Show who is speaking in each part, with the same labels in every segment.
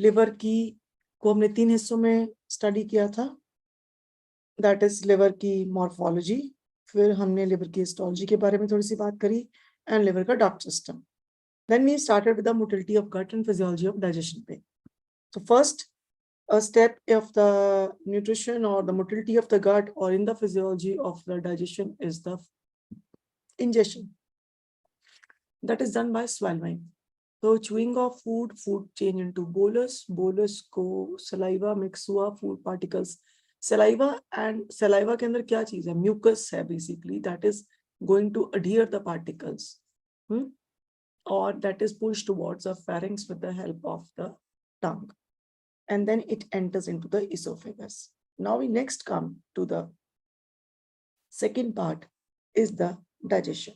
Speaker 1: Liver की को हमने 3 हिस्सों में स्टडी किया था, दैट इज लिवर की मॉर्फोलॉजी, फिर हमने लिवर की हिस्टोलॉजी के बारे में थोड़ी सी बात करी, एंड लिवर का duct system. Then we started with the motility of gut and physiology of digestion पे. So first, a step of the nutrition or the motility of the gut or in the physiology of the digestion is the ingestion. That is done by swallowing. So chewing of food change into bolus को saliva mix हुआ, food particles. Saliva के अंदर क्या चीज है? Mucus है basically, that is going to adhere the particles. Or that is pushed towards the pharynx with the help of the tongue, and then it enters into the esophagus. Now we next come to the second part, is the digestion.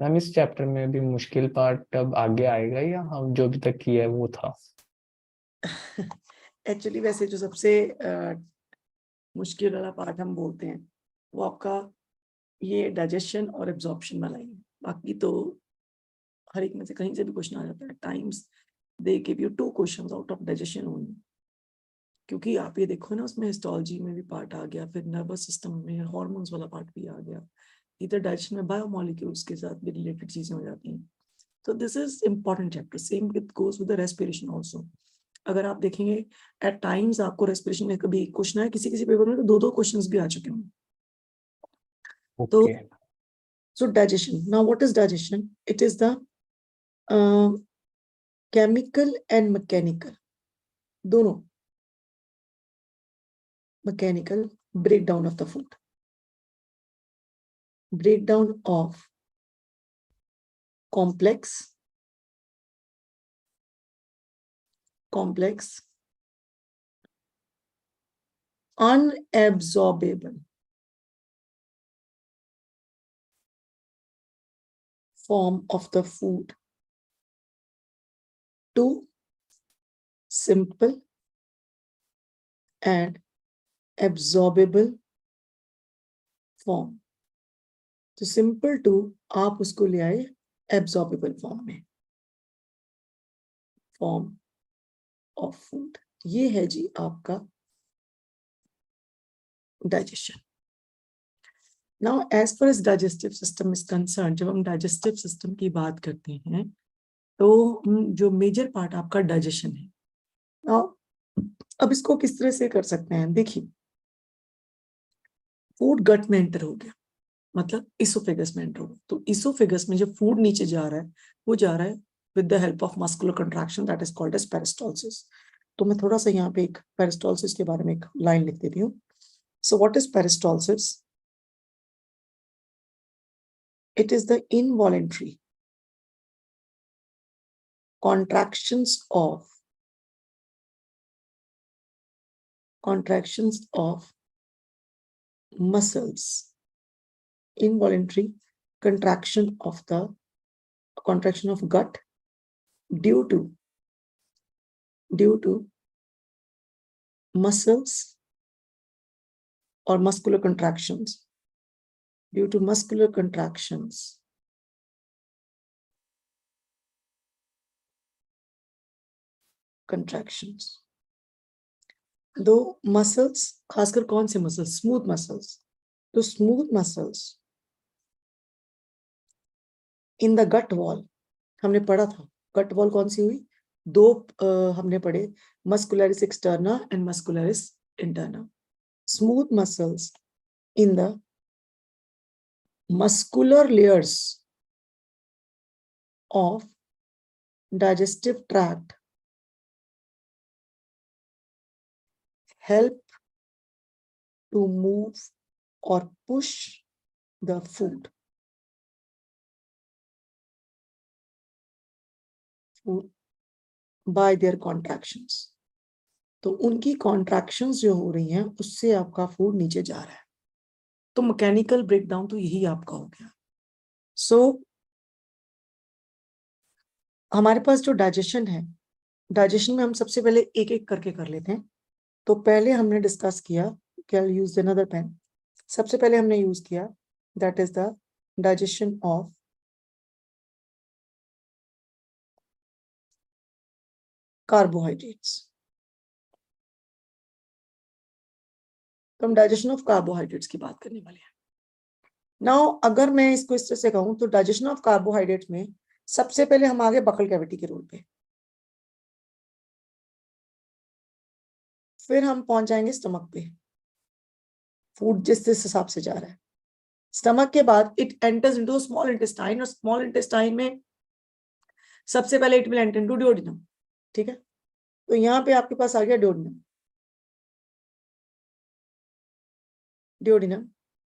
Speaker 2: Ma'am इस chapter में भी मुश्किल part अब आगे आएगा या हम जो अभी तक किया है वो था?
Speaker 1: एक्चुअली वैसे जो सबसे मुश्किल वाला पार्ट हम बोलते हैं वो आपका ये डाइजेशन और एब्जॉर्प्शन वाला ही है. बाकी तो हर एक में से कहीं से भी क्वेश्चन आ जाता है. Times they give you 2 questions out of digestion only, क्योंकि आप ये देखो ना, उसमें हिस्टोलॉजी में भी पार्ट आ गया, फिर नर्वस सिस्टम में हार्मोन्स वाला पार्ट भी आ गया, इधर डाइजेशन में बायोमोलिक्यूल्स के साथ भी रिलेटेड चीजें हो जाती हैं. तो this is important chapter. Same with goes with the respiration also. अगर आप देखेंगे एट टाइम्स आपको रेस्पिरेशन में कभी एक क्वेश्चन है, किसी पेपर में तो 2 क्वेश्चंस भी आ चुके हैं. तो so digestion. Now what is digestion? It is the chemical and mechanical, दोनों, mechanical breakdown of the food, breakdown of complex unabsorbable form of the food to simple and absorbable form. तो simple to आप उसको ले आए absorbable form में, form of food. ये है जी आपका digestion. Now as far as digestive system is concerned, जब हम डाइजेस्टिव सिस्टम की बात करते हैं तो जो मेजर पार्ट आपका डाइजेशन है. अब इसको किस तरह से कर सकते हैं? देखिए, फूड गट में एंटर हो गया, मतलब इसोफेगस में एंटर हो गया. तो इसोफेगस में जब फूड नीचे जा रहा है, वो जा रहा है with the help of muscular contraction, that is called as peristalsis. तो मैं थोड़ा सा यहाँ पे एक पेरिस्टालसिस के बारे में एक लाइन लिख देती हूँ. So what is peristalsis? It is the involuntary contractions of muscles, involuntary contraction of gut due to muscles or muscular contractions, due to muscular contractions दो मसल्स, खासकर कौन से मसल्स? Smooth muscles. तो smooth muscles in the gut wall, हमने पढ़ा था गट wall कौन सी हुई? 2 हमने पढ़े, muscularis externa and muscularis interna. Smooth muscles in the muscular layers of digestive tract help to move or push the food by their contractions. तो उनकी contractions जो हो रही हैं उससे आपका फूड नीचे जा रहा है. तो मैकेनिकल ब्रेकडाउन तो यही आपका हो गया. सो हमारे पास जो डाइजेशन है, डाइजेशन में हम सबसे पहले एक एक करके कर लेते हैं. तो पहले हमने डिस्कस किया, क्या यूज अनदर पेन. सबसे पहले हमने यूज किया that is the digestion of carbohydrates. तो हम डाइजेशन ऑफ कार्बोहाइड्रेट्स की बात करने वाले हैं। नाउ अगर मैं इसको इस तरह से कहूं तो डाइजेशन ऑफ कार्बोहाइड्रेट में सबसे पहले हम आगे बकल कैविटी के रोल पे, फिर हम पहुंच जाएंगे स्टमक पे, फूड जिस जिस हिसाब से जा रहा है। स्टमक के बाद it enters into small intestine, और स्मॉल इंटेस्टाइन में सबसे पहले it will enter into duodenum. ठीक है, तो यहाँ पे आपके पास आ गया डिओडिनम, डिओडिनम,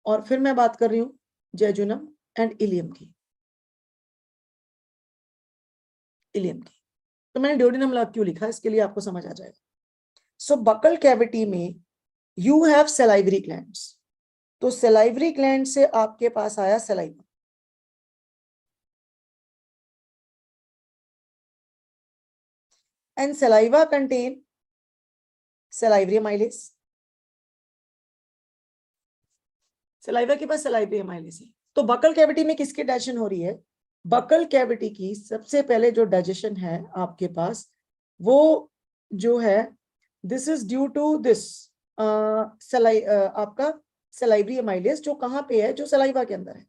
Speaker 1: और फिर मैं बात कर रही हूँ जेजुनम एंड इलियम की, इलियम की। तो मैंने डिओडिनम लग क्यों लिखा इसके लिए आपको समझ आ जाएगा। सो बकल कैविटी में यू हैव सलाइवरी ग्लैंड्स, तो सलाइवरी ग्लैंड से आपके पास आया saliva, and saliva contain salivary amylase, saliva के पास सलाइवरी अमाइलेज है। तो बकल कैविटी में किसकी डाइजेशन हो रही है? बकल कैविटी की सबसे पहले जो डाइजेशन है आपके पास वो जो है this is due to this आपका सलाइवरी अमाइलेज, जो कहाँ पे है? जो सलाइवा के अंदर है।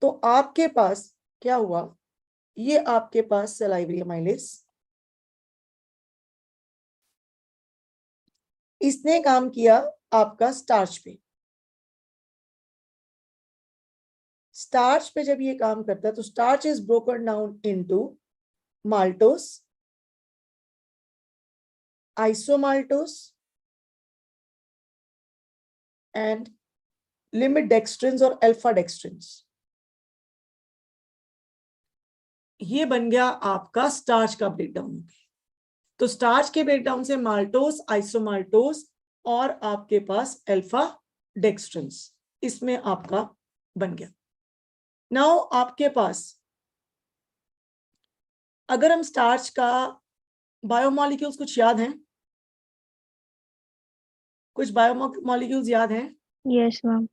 Speaker 1: तो आपके पास क्या हुआ? ये आपके पास सलाइवरी अमाइलेज, इसने काम किया आपका स्टार्च पे। स्टार्च पे जब ये काम करता है तो starch is broken down into maltose, isomaltose and limit dextrins और अल्फा डेक्स्ट्रिन्स। ये बन गया आपका स्टार्च का ब्रेकडाउन। तो स्टार्च के ब्रेकडाउन से माल्टोस, आइसोमाल्टोस और आपके पास अल्फा डेक्स्ट्रिन्स, इसमें आपका बन गया। नाउ आपके पास अगर हम स्टार्च का बायोमॉलिक्यूल्स कुछ याद हैं? कुछ बायोमॉलिक्यूल्स याद हैं?
Speaker 3: Yes ma'am.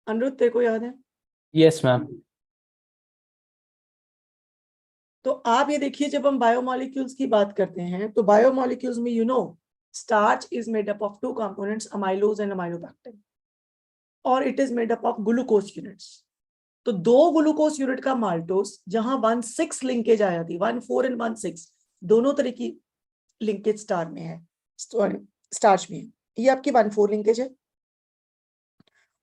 Speaker 1: अनिरुद्ध तेरे को याद है?
Speaker 2: Yes ma'am.
Speaker 1: तो आप ये देखिए, जब हम बायोमॉलिक्यूल्स की बात करते हैं तो बायोमॉलिक्यूल्स में starch is made up of two components, amylose and amylopectin, और it is made up of glucose units. तो 2 ग्लूकोज यूनिट का माल्टोस, जहां 1,6 लिंकेज आ जाती, 1,4 एंड 1,6 दोनों तरह की लिंकेज स्टार में है, स्टार्च में है। ये आपकी 1,4 लिंकेज है,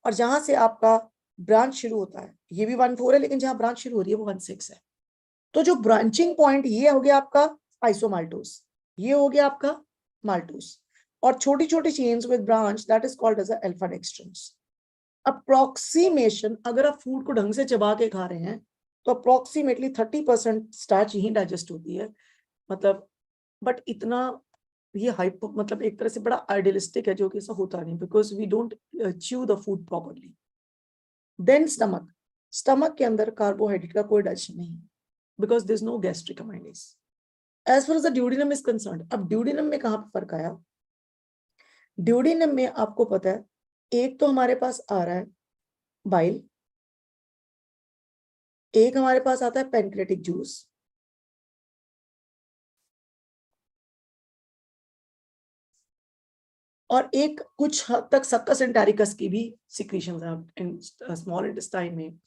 Speaker 1: और जहां से आपका ब्रांच शुरू होता है ये भी 1,4 है, लेकिन जहां ब्रांच शुरू हो रही है वो 1,6 है। तो जो ब्रांचिंग पॉइंट ये हो गया आपका आइसोमाल्टोस, ये हो गया आपका माल्टोस, और छोटी छोटी chains with branch that is called as alpha dextrins. Approximation, अगर आप फूड को ढंग से चबा के खा रहे हैं तो अप्रोक्सीमेटली 30% स्टार्च ही डाइजेस्ट होती है, मतलब, बट इतना ये हाइपो, मतलब एक तरह से बड़ा आइडियलिस्टिक है, जो कि ऐसा होता नहीं, because we don't chew the food properly. Then stomach, stomach के अंदर कार्बोहाइड्रेट का कोई डाइजेशन नहीं है, because there's no gastric amylase. As far as the duodenum is concerned, अब ड्यूडिनम में कहां पर फर्क आया? ड्यूडिनम में आपको पता है एक तो हमारे पास आ रहा है बाइल, एक हमारे पास आता है पैनक्रियाटिक जूस, और एक कुछ हद तक सक्कस एंटेरिकस की भी सिक्रीशन है स्मॉल इंटेस्टाइन में,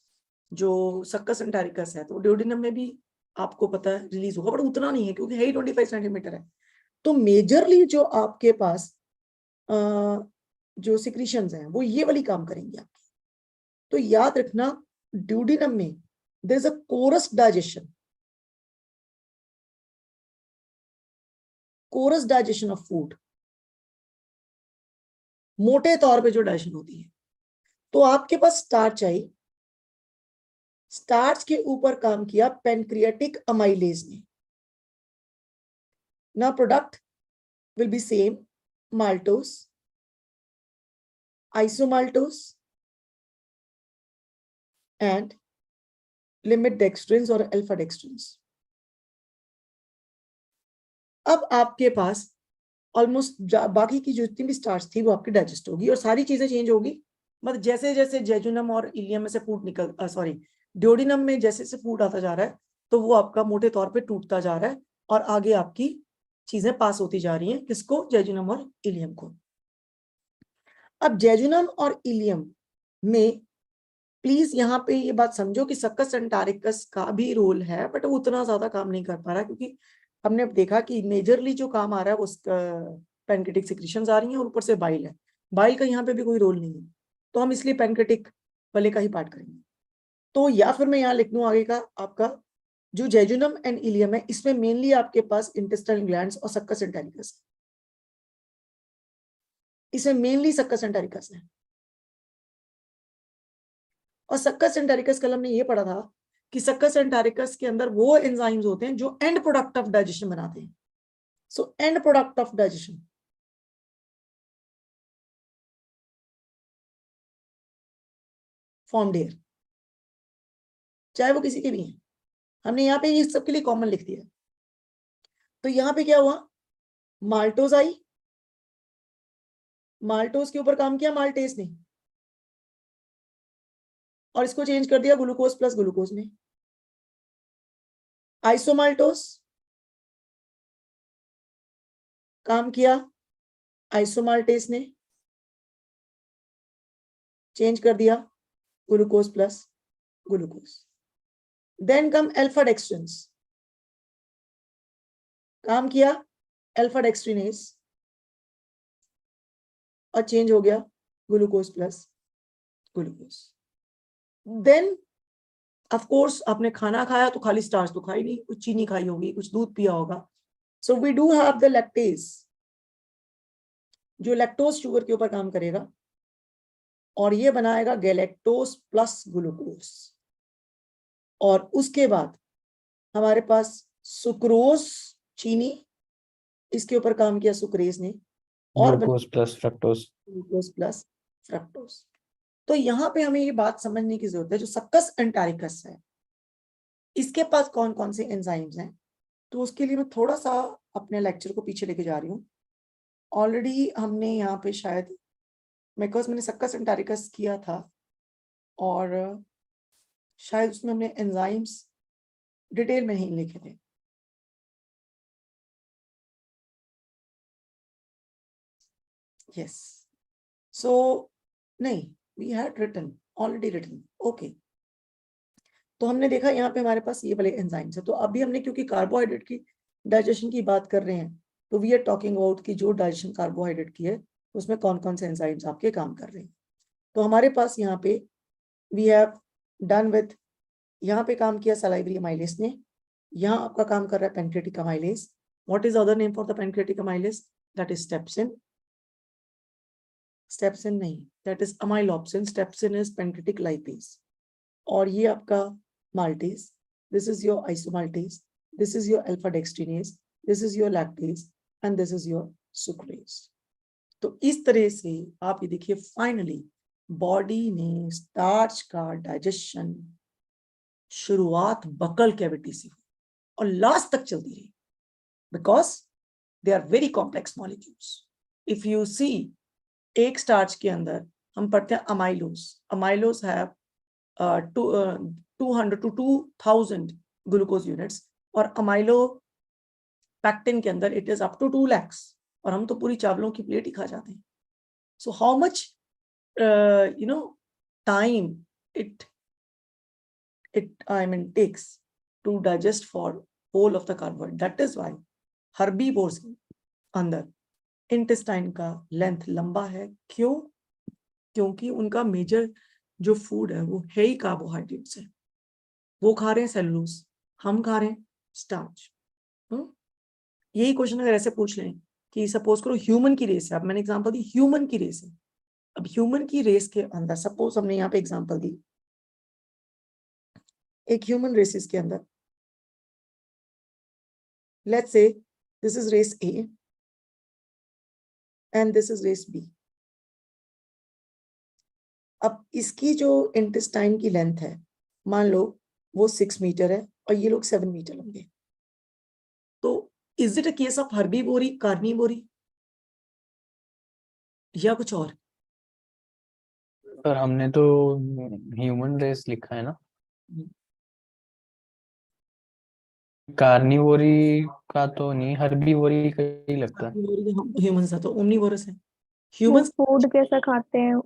Speaker 1: जो सक्कस एंटेरिकस है, तो ड्यूडिनम में भी आपको पता है रिलीज होगा, बट उतना नहीं है क्योंकि है ही 25 सेंटीमीटर है। तो मेजरली जो आपके पास जो सिक्रीशंस हैं वो ये वाली काम करेंगे आपकी। तो याद रखना ड्यूडिनम में there is a coarse digestion, coarse digestion of food, मोटे तौर पे जो डाइजेशन होती है। तो आपके पास स्टार्च आई, स्टार्च के ऊपर काम किया पैनक्रियाटिक अमाइलेज ने। Now product will be same, maltose, isomaltose and limit dextrins और अल्फा डेक्स्ट्रिन्स। अब आपके पास ऑलमोस्ट बाकी की जो जितनी भी स्टार्च थी वो आपकी डाइजेस्ट होगी और सारी चीजें चेंज होगी। मतलब जैसे जैसे जेजुनम और इलियम में से फूड ड्यूडिनम में जैसे जैसे फूड आता जा रहा है तो वो आपका मोटे तौर पे टूटता जा रहा है और आगे आपकी चीजें पास होती जा रही हैं, किसको? जेजुनम और इलियम को। अब जेजुनम और इलियम में प्लीज यहाँ पे ये बात समझो कि सक्कस एंटारिकस का भी रोल है, बट वो उतना ज्यादा काम नहीं कर पा रहा, क्योंकि हमने देखा कि मेजरली जो काम आ रहा है वो पैनक्रेटिक सिक्रीशंस आ रही हैं और ऊपर से बाइल है। बाइल का यहाँ पे भी कोई रोल नहीं है, तो हम इसलिए पैनक्रेटिक वाले का ही पार्ट करेंगे। तो या फिर मैं यहाँ लिख दूं आगे का आपका जो जेजुनम एंड इलियम है, इसमें मेनली आपके पास इंटेस्टाइनल ग्लैंड्स और सक्कस एंटारिकस, इसमें मेनली सक्कस एंटारिकस है। और सक्कस एंटारिकस कल हमने ये पढ़ा था कि सक्कस एंटारिकस के अंदर वो एंजाइम्स होते हैं जो एंड प्रोडक्ट ऑफ डाइजेशन बनाते हैं। So and product of digestion formed here, चाहे वो किसी के भी हैं। हमने यहाँ पे ये सबके लिए कॉमन लिख दिया। तो यहाँ पे क्या हुआ? माल्टोज आई, माल्टोज के ऊपर काम किया माल्टेज ने, और इसको चेंज कर दिया ग्लूकोज प्लस ग्लूकोज में। आइसोमाल्टोज काम किया आइसोमाल्टेज ने, चेंज कर दिया glucose plus glucose. Then come alpha dextrins, काम किया अल्फा डेक्स्ट्रिनेज और चेंज हो गया glucose plus glucose. Then of course आपने खाना खाया तो खाली स्टार्च तो खाई नहीं, कुछ चीनी खाई होगी, कुछ दूध पिया होगा। So we do have the lactase जो लैक्टोज शुगर के ऊपर काम करेगा और ये बनाएगा गैलेक्टोज प्लस ग्लूकोज। और उसके बाद हमारे पास सुक्रोज चीनी, इसके ऊपर काम किया सुक्रेज ने और
Speaker 2: glucose plus fructose.
Speaker 1: Glucose plus fructose. तो यहाँ पे हमें ये बात समझने की जरूरत है, जो सक्कस एंटारिकस है इसके पास कौन कौन से एंजाइम्स हैं। तो उसके लिए मैं थोड़ा सा अपने लेक्चर को पीछे लेके जा रही हूँ। ऑलरेडी हमने यहाँ पे शायद बिकॉज मैंने सक्कस एंटारिकस किया था और शायद उसमें हमने एंजाइम्स डिटेल में नहीं लिखे थे। यस, सो नहीं, we had written, already written, okay. तो हमने देखा यहाँ पे हमारे पास ये वाले एंजाइम्स है। तो अभी हमने क्योंकि कार्बोहाइड्रेट की डाइजेशन की बात कर रहे हैं, तो वी आर टॉकिंग अबाउट कि जो डाइजेशन कार्बोहाइड्रेट की है उसमें कौन कौन से एंजाइम्स आपके काम कर रहे हैं। तो हमारे पास यहाँ पे वी हैव डन विथ, यहाँ पे काम किया सलाइवरी अमाइलेज ने, यहाँ आपका काम कर रहा है pancreatic amylase. What is other name for the pancreatic amylase? That is steapsin. Steapsin नहीं, that is amylopsin. Steapsin is pancreatic lipase. और ये आपका maltase, this is your isomaltase, this is your alpha dextrinase, this is your lactase and this is your sucrase। तो इस तरह से आप ये देखिए फाइनली बॉडी ने स्टार्च का डाइजेशन शुरुआत बकल कैविटी से और लास्ट तक चलती रही, because they are very complex molecules. If you see एक स्टार्च के अंदर हम पढ़ते हैं amylose, amylose have 200 to 2000 glucose units, और अमाइलो पैक्टिन के अंदर it is up to 2 lakhs, और हम तो पूरी चावलों की प्लेट ही खा जाते हैं। So how much time it I mean takes to digest for whole of the carbohydrate। that is why herbivores के अंदर इंटेस्टाइन का लेंथ लंबा है। क्यों? क्योंकि उनका मेजर जो फूड है वो है ही कार्बोहाइड्रेट्स है। वो खा रहे हैं सेलुलोज, हम खा रहे हैं स्टार्च। यही क्वेश्चन अगर ऐसे पूछ लें कि सपोज करो ह्यूमन की रेस है, अब मैंने एग्जांपल दी ह्यूमन की रेस है। अब ह्यूमन की रेस के अंदर सपोज हमने यहाँ पे एग्जांपल दी, एक ह्यूमन रेसेस के अंदर let's say this is race A and this is race B. अब इसकी जो इंटेस्टाइन की लेंथ है मान लो वो 6 मीटर है और ये लोग 7 मीटर लंबे। तो is it a case of herbivory, carnivory या कुछ और?
Speaker 2: पर हमने तो ह्यूमन रेस लिखा है ना। कार्निवोरी का तो नहीं, हर्बीवोरी का ही लगता है।
Speaker 1: ह्यूमंस तो ओमनीवोरस है।
Speaker 3: वो
Speaker 1: ह्यूमंस
Speaker 3: फूड कैसा खाते हैं?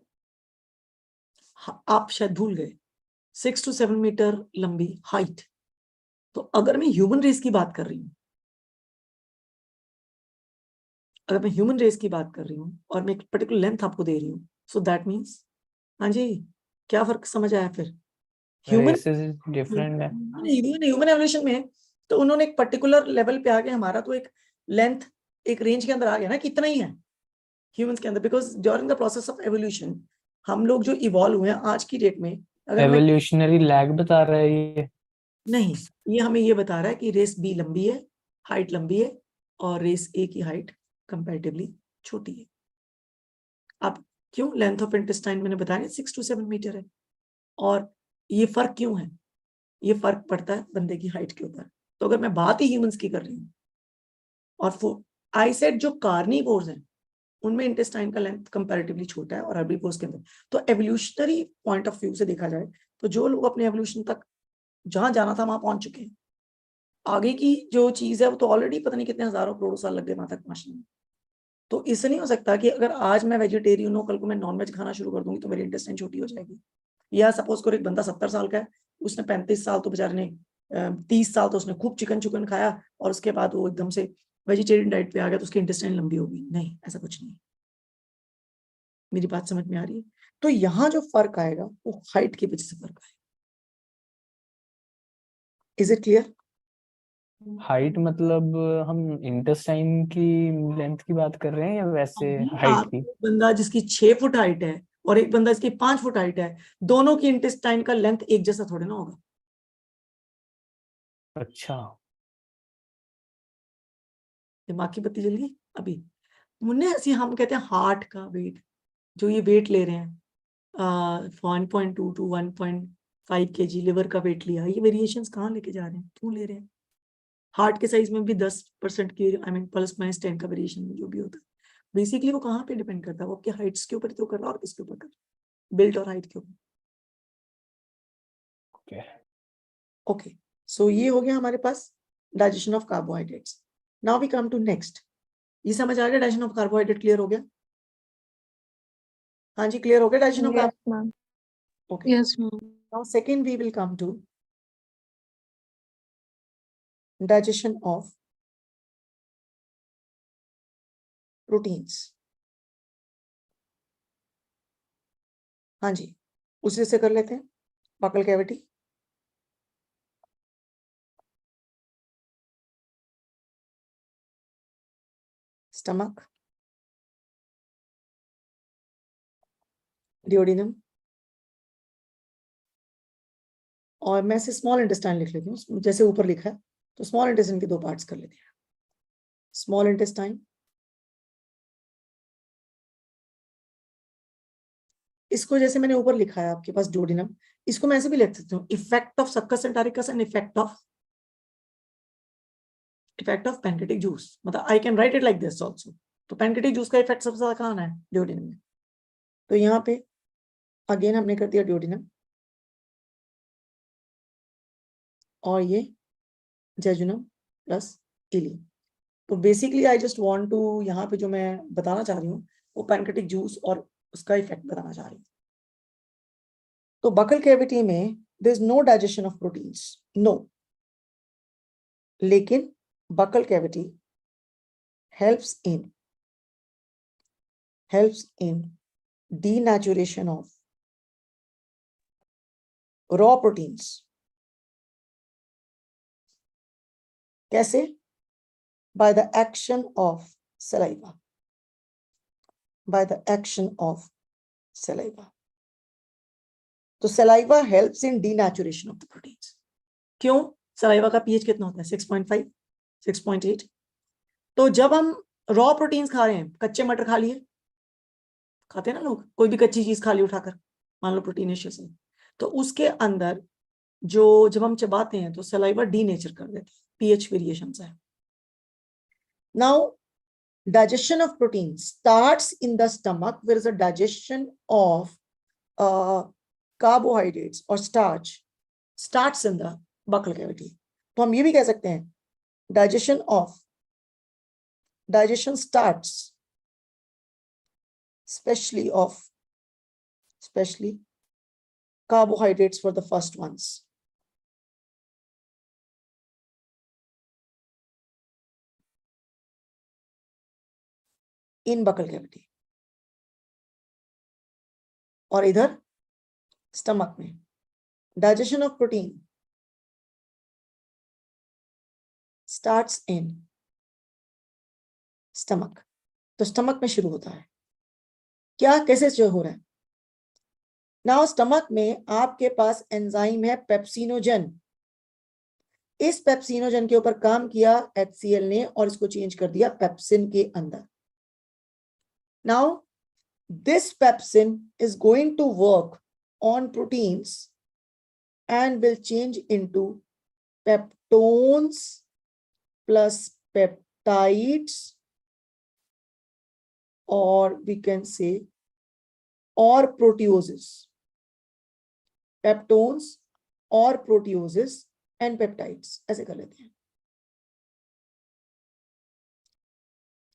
Speaker 1: आप शायद भूल गए, 6 to 7 मीटर लंबी हाइट। तो अगर मैं ह्यूमन रेस की बात कर रही हूँ, अगर मैं ह्यूमन रेस की बात कर रही हूँ और मैं एक पर्टिकुलर लेंथ आपको दे रही हूँ, सो दैट मीन्स, हाँ जी, क्या फर्क समझ आया फिर? ह्यूमन
Speaker 2: रेसेस डिफरेंट है।
Speaker 1: ह्यूमन एवोल्यूशन में तो उन्होंने एक पर्टिकुलर लेवल पे आके हमारा तो एक लेंथ एक रेंज के अंदर आ गया ना, कितना ही है ह्यूमंस के अंदर, because during the process of evolution हम लोग जो इवॉल्व हुए हैं आज की डेट में, अगर मैं
Speaker 2: एवोल्यूशनरी लैग बता रहा है ये?
Speaker 1: नहीं, ये हमें ये बता रहा है कि रेस बी लंबी है, हाइट लंबी है, और रेस ए की हाइट कंपैरेटिवली छोटी है। अब क्यों? लेंथ ऑफ इंटेस्टाइन मैंने बताया 6 to 7 मीटर है। और ये फर्क क्यों है? ये फर्क पड़ता है बंदे की हाइट के ऊपर। तो अगर मैं बात ही ह्यूमंस की कर रही हूँ, और आई सेड जो कार्निवोर्स हैं उनमें इंटेस्टाइन का लेंथ कंपैरेटिवली छोटा है और हर्बीवोर्स के अंदर, तो एवोल्यूशनरी पॉइंट ऑफ व्यू से देखा जाए तो जो लोग अपने एवोल्यूशन तक जहां जाना था वहां पहुंच चुके हैं। आगे की जो चीज है वो तो ऑलरेडी पता नहीं कितने हजारों करोड़ों साल लग गए वहां तक पहुंचने में। तो इससे नहीं हो सकता कि अगर आज मैं वेजिटेरियन हूँ, कल को मैं नॉनवेज खाना शुरू कर दूंगी तो मेरी इंटेस्टाइन छोटी हो जाएगी। या सपोज करो एक बंदा 70 साल का है, उसने 35 साल तो बेचारे ने 30 साल तो उसने खूब चिकन चिकन खाया, और उसके बाद वो एकदम से वेजिटेरियन डाइट पे आ गया तो उसकी इंटेस्टाइन लंबी होगी? नहीं, ऐसा कुछ नहीं। मेरी बात समझ में आ रही है? तो यहाँ जो फर्क आएगा वो हाइट की वजह से फर्क आएगा। Is it clear?
Speaker 2: हाइट मतलब हम इंटेस्टाइन की लेंथ की बात कर रहे हैं या वैसे हाइट
Speaker 1: आप
Speaker 2: की?
Speaker 1: एक बंदा जिसकी 6 फुट हाइट है और एक बंदा जिसकी 5 फुट हाइट है, दोनों की इंटेस्टाइन का लेंथ एक जैसा थोड़ी ना होगा।
Speaker 2: अच्छा।
Speaker 1: दिमाग की बत्ती जल गई अभी? मुन्ने ऐसी हम कहते हैं हार्ट का वेट, जो ये वेट ले रहे हैं 1.2 to 1.5 kg लिवर का वेट लिया, ये वेरिएशंस कहाँ लेके जा रहे हैं, क्यों ले रहे हैं? हार्ट के साइज में भी 10% की आई मीन +-10 का वेरिएशन जो भी होता है, बेसिकली वो कहाँ पे डिपेंड करता है? वो आपके हाइट्स के ऊपर तो कर रहा है और किसके ऊपर कर रहा है? बिल्ट और हाइट के ऊपर।
Speaker 2: ओके।
Speaker 1: ओके, सो ये हो गया हमारे पास digestion of carbohydrates. Now we come to next. ये समझ आ गया डाइजेशन ऑफ कार्बोहाइड्रेट? क्लियर हो गया? हाँ जी, क्लियर हो गया digestion of
Speaker 3: yes
Speaker 1: carbohydrate?
Speaker 3: Ma'am.
Speaker 1: Okay,
Speaker 4: Yes, ma'am.
Speaker 1: Now second we will come to digestion of proteins। हाँ जी, उसी से कर लेते हैं। बकल कैविटी, स्टमक, डिओडिनम, और मैं से स्मॉल इंटेस्टाइन लिख लेती हूँ जैसे ऊपर लिखा है। तो स्मॉल इंटेस्टाइन के दो पार्ट्स कर लेते हैं। स्मॉल इंटेस्टाइन, इसको जैसे मैंने ऊपर लिखा है आपके पास डिओडिनम, इसको मैं ऐसे भी लिख सकती हूँ, effect of succus entericus and effect of pancreatic juice. मतलब I can write it like this also. तो पैनक्रियाटिक जूस का इफेक्ट सबसे ज्यादा कहाँ है? डिओडिनम में। तो यहाँ पे अगेन हमने कर दिया डिओडिनम, और ये जेजुनम प्लस इलियम। तो basically I just want to, यहाँ पे जो मैं बताना चाह रही हूँ वो पैनक्रियाटिक जूस और उसका इफेक्ट बताना चाह रही हूँ। तो बकल कैविटी में there is no digestion of proteins, no, लेकिन buccal cavity helps in denaturation of raw proteins। कैसे? by the action of saliva, by the action of saliva। तो saliva helps in denaturation of the proteins। क्यों? saliva का pH कितना होता है? 6.5, 6.8। तो जब हम रॉ प्रोटीन्स खा रहे हैं, कच्चे मटर खा लिए, खाते हैं ना लोग, कोई भी कच्ची चीज खा ली उठाकर, मान लो प्रोटीनेशियस है, तो उसके अंदर जो जब हम चबाते हैं तो सलाइवा डीनेचर कर देता है, पीएच वेरिएशन है। Now digestion of protein starts in the stomach, where is a digestion of carbohydrates or starch starts in the buccal cavity। तो हम ये भी कह सकते हैं digestion starts especially carbohydrates for the first ones. In buccal cavity और इधर stomach में digestion of protein starts in stomach. तो स्टमक में शुरू होता है। क्या कैसे जो हो रहा है? नाउ स्टमक में आपके पास एंजाइम है पेप्सिनोजन। इस पेप्सिनोजन के ऊपर काम किया HCl ने और इसको चेंज कर दिया पेप्सिन के अंदर। Now this pepsin is going to work on proteins and will change into peptones plus peptides, or we can say or proteoses. Peptones or proteoses and peptides ऐसे कर लेते हैं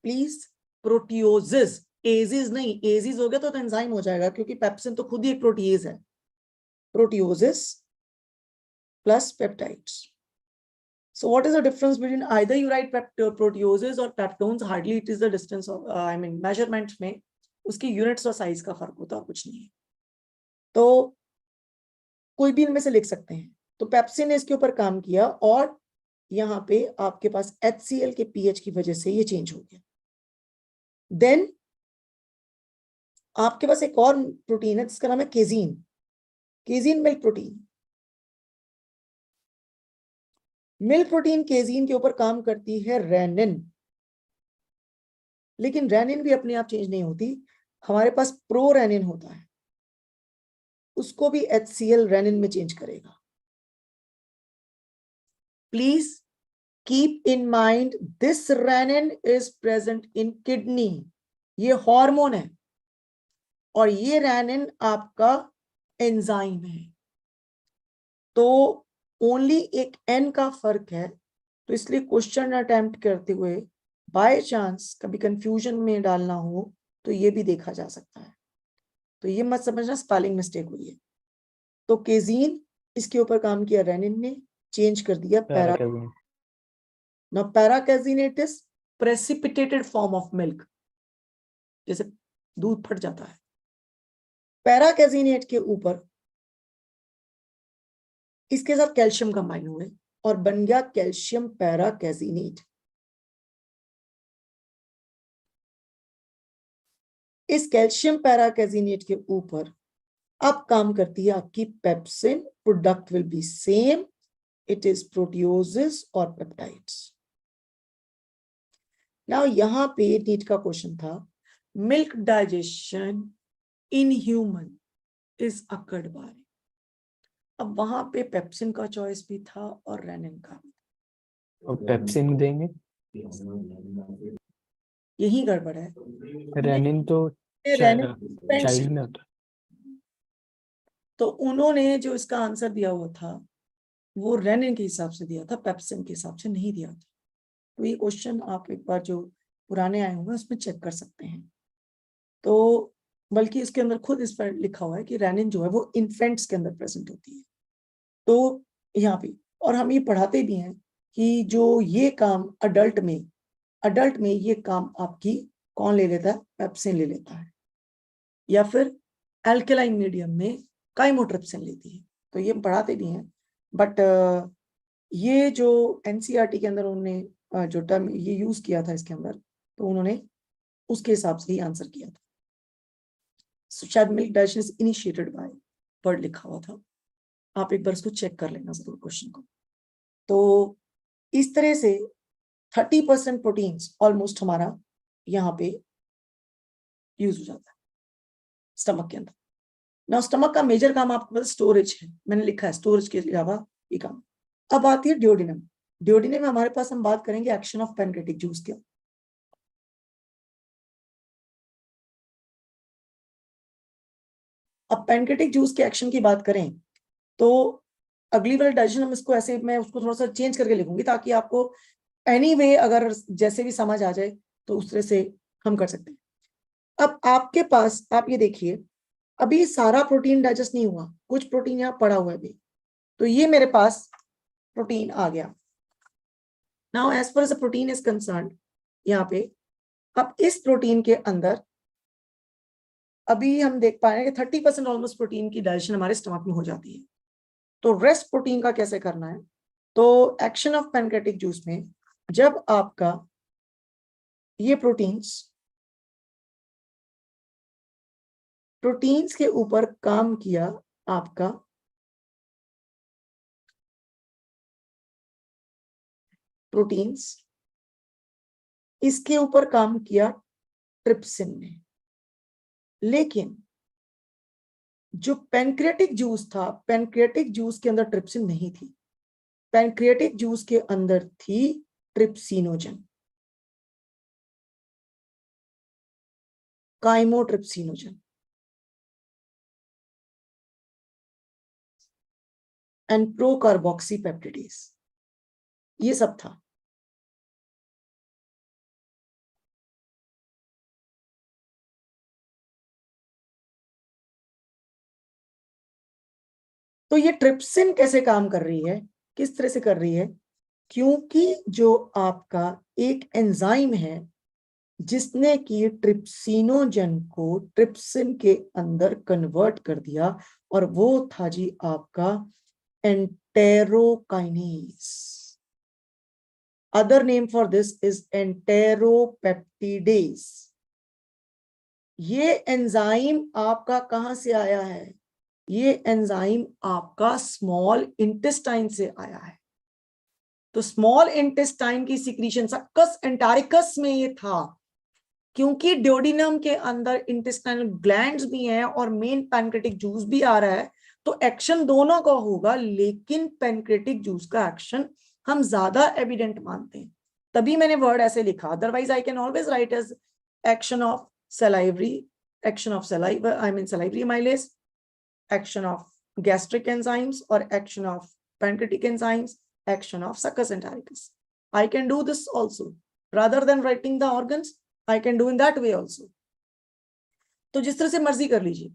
Speaker 1: प्लीज। प्रोटियोजेस, एजिस नहीं, edges हो गया तो enzyme हो जाएगा क्योंकि पेप्सिन तो खुद ही एक प्रोटीज है। Proteoses plus peptides. So what is the difference between either you write proteoses or peptones? Hardly it is the distance of measurement में उसकी यूनिट्स और साइज का फर्क होता है, कुछ नहीं है। तो कोई भी इनमें से लिख सकते हैं। तो पेप्सिन ने इसके ऊपर काम किया और यहाँ पे आपके पास HCl के pH की वजह से ये चेंज हो गया। देन आपके पास एक और प्रोटीन है जिसका नाम है केजीन, केजीन मिल्क प्रोटीन। मिल्क प्रोटीन केजीन के ऊपर काम करती है रेनिन, लेकिन रेनिन भी अपने आप चेंज नहीं होती, हमारे पास प्रो रेनिन होता है, उसको भी HCl रेनिन में चेंज करेगा। Please keep in mind this renin is present in kidney, ये हार्मोन है और ये रेनिन आपका एंजाइम है। तो ओनली एक N का फर्क है, तो इसलिए क्वेश्चन अटेम्प्ट करते हुए बाय चांस कभी कंफ्यूजन में डालना हो तो ये भी देखा जा सकता है। तो ये मत समझना स्पेलिंग मिस्टेक हुई है। तो केजीन इसके ऊपर काम किया रेनिन ने, चेंज कर दिया para. Now paracaseinate is precipitated form of milk, जैसे दूध फट जाता है। पैराकेजिनेट के ऊपर इसके साथ कैल्शियम कंबाइन हुए और बन गया कैल्शियम पैराकेजिनेट। इस कैल्शियम पैराकेजिनेट के ऊपर अब काम करती है आपकी pepsin. Product will be same, it is proteoses और पेप्टाइड्स। नाउ यहां पे नीट का क्वेश्चन था, milk digestion in human is occurred by. अब वहां पे पेप्सिन का चॉइस भी था और रेनिन का भी।
Speaker 2: और पेप्सिन देंगे,
Speaker 1: यही गड़बड़ है।
Speaker 2: रेनिन तो चाइल्ड में होता।
Speaker 1: तो उन्होंने जो इसका आंसर दिया हुआ था वो रेनिन के हिसाब से दिया था, पेप्सिन के हिसाब से नहीं दिया था। तो ये क्वेश्चन आप एक बार जो पुराने आए होंगे उसमें चेक कर सकते हैं। तो बल्कि इसके अंदर खुद इस पर लिखा हुआ है कि रेनिन जो है वो इन्फेंट्स के अंदर प्रेजेंट होती है। तो यहाँ पे और हम ये पढ़ाते भी हैं कि जो ये काम अडल्ट में ये काम आपकी कौन ले लेता है, पेप्सिन ले लेता है, या फिर एल्केलाइन मीडियम में काइमोट्रिप्सिन लेती है। तो ये हम पढ़ाते भी हैं। बट ये जो NCERT के अंदर उन्होंने जो टर्म ये यूज किया था इसके अंदर, तो उन्होंने उसके हिसाब से ही आंसर किया था। शायद milk digestion is initiated by word लिखा हुआ था, आप एक बार इसको चेक कर लेना जरूर क्वेश्चन को। तो इस तरह से 30% प्रोटीन्स ऑलमोस्ट हमारा यहाँ पे यूज हो जाता है स्टमक के अंदर। ना स्टमक का मेजर काम आपको पता स्टोरेज है, मैंने लिखा है स्टोरेज के अलावा ये काम। अब आती है डियोडिनम। डियोडिनम में हमारे पास हम बात करेंगे एक्शन ऑफ पैनक्रेटिक जूस के। अब पैनक्रेटिक जूस के एक्शन की बात करें तो अगली वाली डाइजेशन हम इसको ऐसे, मैं उसको थोड़ा सा चेंज करके लिखूंगी ताकि आपको एनीवे अगर जैसे भी समझ आ जाए तो उस तरह से हम कर सकते हैं। अब आपके पास आप ये देखिए, अभी सारा प्रोटीन डाइजेस्ट नहीं हुआ, कुछ प्रोटीन यहाँ पड़ा हुआ है अभी, तो ये मेरे पास प्रोटीन आ गया। Now as far as protein is concerned, यहाँ पे अब इस प्रोटीन के अंदर अभी हम देख पा रहे हैं कि 30% ऑलमोस्ट प्रोटीन की डाइजेशन हमारे स्टमक में हो जाती है। तो रेस्ट प्रोटीन का कैसे करना है? तो एक्शन ऑफ पैनक्रेटिक जूस में जब आपका ये प्रोटीन्स के ऊपर काम किया, आपका प्रोटीन्स इसके ऊपर काम किया ट्रिप्सिन ने, लेकिन जो पैनक्रियाटिक जूस था, पैनक्रियाटिक जूस के अंदर ट्रिप्सिन नहीं थी, पैनक्रियाटिक जूस के अंदर थी ट्रिप्सिनोजन, काइमोट्रिप्सिनोजन एंड प्रोकार्बोक्सीपेप्टिडेज, ये सब था। तो ये ट्रिप्सिन कैसे काम कर रही है, किस तरह से कर रही है? क्योंकि जो आपका एक एंजाइम है जिसने कि ट्रिप्सिनोजन को ट्रिप्सिन के अंदर कन्वर्ट कर दिया, और वो था जी आपका enterokinase. Other name for this is enteropeptidase. ये एंजाइम आपका कहां से आया है? ये एंजाइम आपका स्मॉल इंटेस्टाइन से आया है। तो स्मॉल इंटेस्टाइन की सिक्रीशन सक्कस एंटारिकस में ये था, क्योंकि ड्यूोडेनम के अंदर इंटेस्टाइनल ग्लैंड्स भी हैं और मेन पैनक्रेटिक जूस भी आ रहा है, तो एक्शन दोनों का होगा, लेकिन पैनक्रेटिक जूस का एक्शन हम ज्यादा एविडेंट मानते हैं, तभी मैंने वर्ड ऐसे लिखा। Otherwise I can always write as action of salivary, action of saliva, I mean salivary amylase, action of gastric enzymes or action of pancreatic enzymes, action of succus entericus. I can do this also. Rather than writing the organs, I can do in that way also. तो जिस तरह से मर्जी कर लीजिए,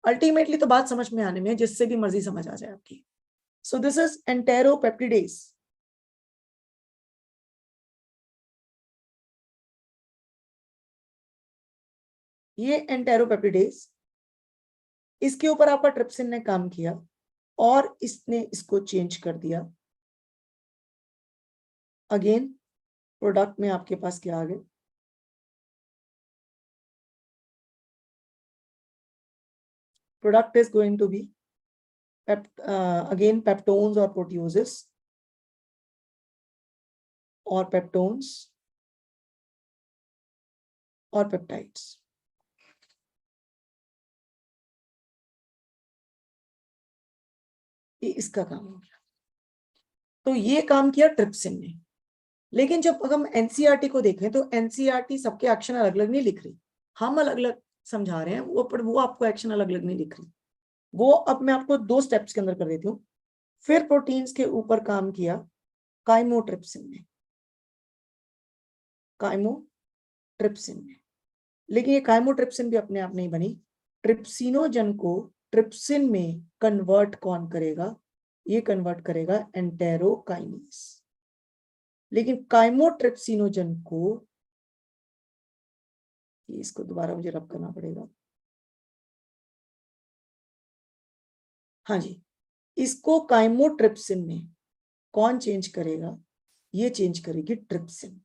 Speaker 1: ultimately तो बात समझ में आने में, जिससे भी मर्जी समझ आ जाए आपकी। So this is enteropeptidase. ये एंटेरोपेप्टिडेज, इसके ऊपर आपका ट्रिप्सिन ने काम किया और इसने इसको चेंज कर दिया। अगेन प्रोडक्ट में आपके पास क्या आ गया? Product is going to be again peptones or proteoses, or peptones or peptides। ये इसका काम हो गया। तो ये काम किया ट्रिप्सिन ने, लेकिन जब हम एनसीईआरटी को देखें तो एनसीईआरटी सबके एक्शन अलग अलग नहीं लिख रही, हम अलग अलग समझा रहे हैं, वो आपको एक्शन अलग अलग नहीं लिख रही। वो अब मैं आपको 2 स्टेप्स के अंदर कर देती हूँ। फिर प्रोटीन्स के ऊपर काम किया काइमोट्रिप्सिन ने, काइमोट्रिप्सिन ने, लेकिन ये काइमोट्रिप्सिन भी अपने आप नहीं बनी। ट्रिप्सिनोजन को ट्रिप्सिन में कन्वर्ट कौन करेगा? ये कन्वर्ट करेगा एंटेरोकाइनेज। लेकिन काइमोट्रिप्सिनोजन को, इसको दोबारा मुझे रब करना पड़ेगा, हाँ जी, इसको काइमोट्रिप्सिन में कौन चेंज करेगा? ये चेंज करेगी ट्रिप्सिन।